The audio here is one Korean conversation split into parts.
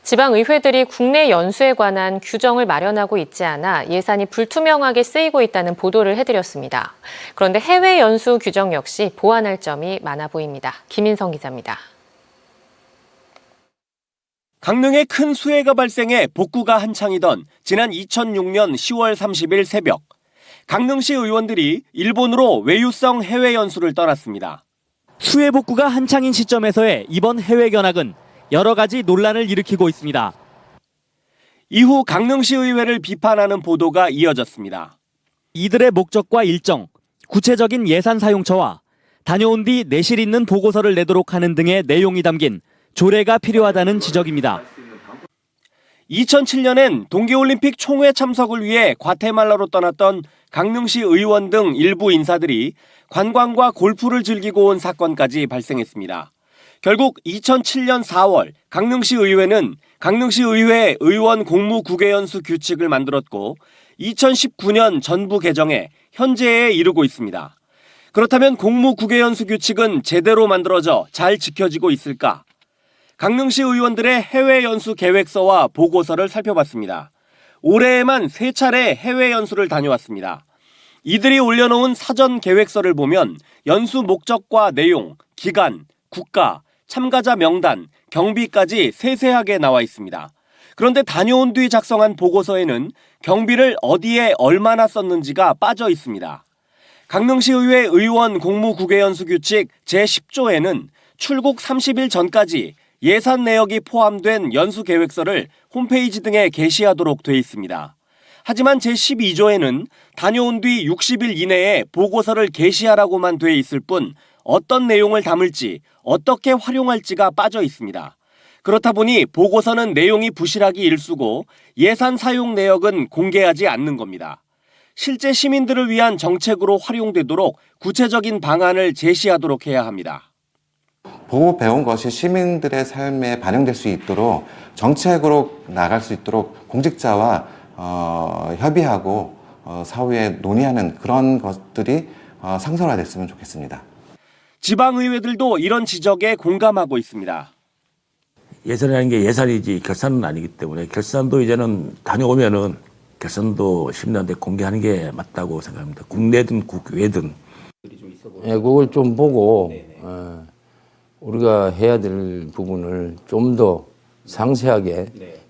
지방의회들이 국내 연수에 관한 규정을 마련하고 있지 않아 예산이 불투명하게 쓰이고 있다는 보도를 해드렸습니다. 그런데 해외 연수 규정 역시 보완할 점이 많아 보입니다. 김인성 기자입니다. 강릉에 큰 수해가 발생해 복구가 한창이던 지난 2006년 10월 30일 새벽, 강릉시 의원들이 일본으로 외유성 해외 연수를 떠났습니다. 수해 복구가 한창인 시점에서의 이번 해외 견학은 여러 가지 논란을 일으키고 있습니다. 이후 강릉시 의회를 비판하는 보도가 이어졌습니다. 이들의 목적과 일정, 구체적인 예산 사용처와 다녀온 뒤 내실 있는 보고서를 내도록 하는 등의 내용이 담긴 조례가 필요하다는 지적입니다. 2007년엔 동계올림픽 총회 참석을 위해 과테말라로 떠났던 강릉시 의원 등 일부 인사들이 관광과 골프를 즐기고 온 사건까지 발생했습니다. 결국 2007년 4월 강릉시 의회는 강릉시 의회 의원 공무 국외연수 규칙을 만들었고 2019년 전부 개정해 현재에 이르고 있습니다. 그렇다면 공무 국외연수 규칙은 제대로 만들어져 잘 지켜지고 있을까? 강릉시 의원들의 해외 연수 계획서와 보고서를 살펴봤습니다. 올해에만 3차례 해외 연수를 다녀왔습니다. 이들이 올려놓은 사전 계획서를 보면 연수 목적과 내용, 기간, 국가, 참가자 명단, 경비까지 세세하게 나와 있습니다. 그런데 다녀온 뒤 작성한 보고서에는 경비를 어디에 얼마나 썼는지가 빠져 있습니다. 강릉시 의회 의원 공무 국외연수 규칙 제10조에는 출국 30일 전까지 예산 내역이 포함된 연수 계획서를 홈페이지 등에 게시하도록 돼 있습니다. 하지만 제12조에는 다녀온 뒤 60일 이내에 보고서를 게시하라고만 돼 있을 뿐 어떤 내용을 담을지 어떻게 활용할지가 빠져 있습니다. 그렇다 보니 보고서는 내용이 부실하기 일쑤고 예산 사용 내역은 공개하지 않는 겁니다. 실제 시민들을 위한 정책으로 활용되도록 구체적인 방안을 제시하도록 해야 합니다. 보고 배운 것이 시민들의 삶에 반영될 수 있도록 정책으로 나갈 수 있도록 공직자와 협의하고 사후에 논의하는 그런 것들이 상설화됐으면 좋겠습니다. 지방의회들도 이런 지적에 공감하고 있습니다. 예산이라는 게 예산이지 결산은 아니기 때문에 결산도 이제는 다녀오면은 결산도 시민들한테 공개하는 게 맞다고 생각합니다. 국내든 국외든. 예, 그걸 좀 보고 우리가 해야 될 부분을 좀 더 상세하게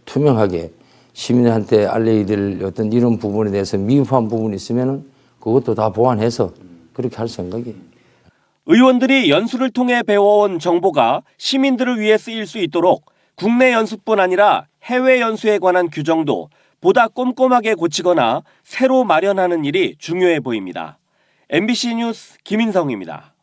투명하게 시민한테 알려야 될 어떤 이런 부분에 대해서 미흡한 부분이 있으면은 그것도 다 보완해서 그렇게 할 생각이에요. 의원들이 연수를 통해 배워온 정보가 시민들을 위해 쓰일 수 있도록 국내 연수뿐 아니라 해외 연수에 관한 규정도 보다 꼼꼼하게 고치거나 새로 마련하는 일이 중요해 보입니다. MBC 뉴스 김인성입니다.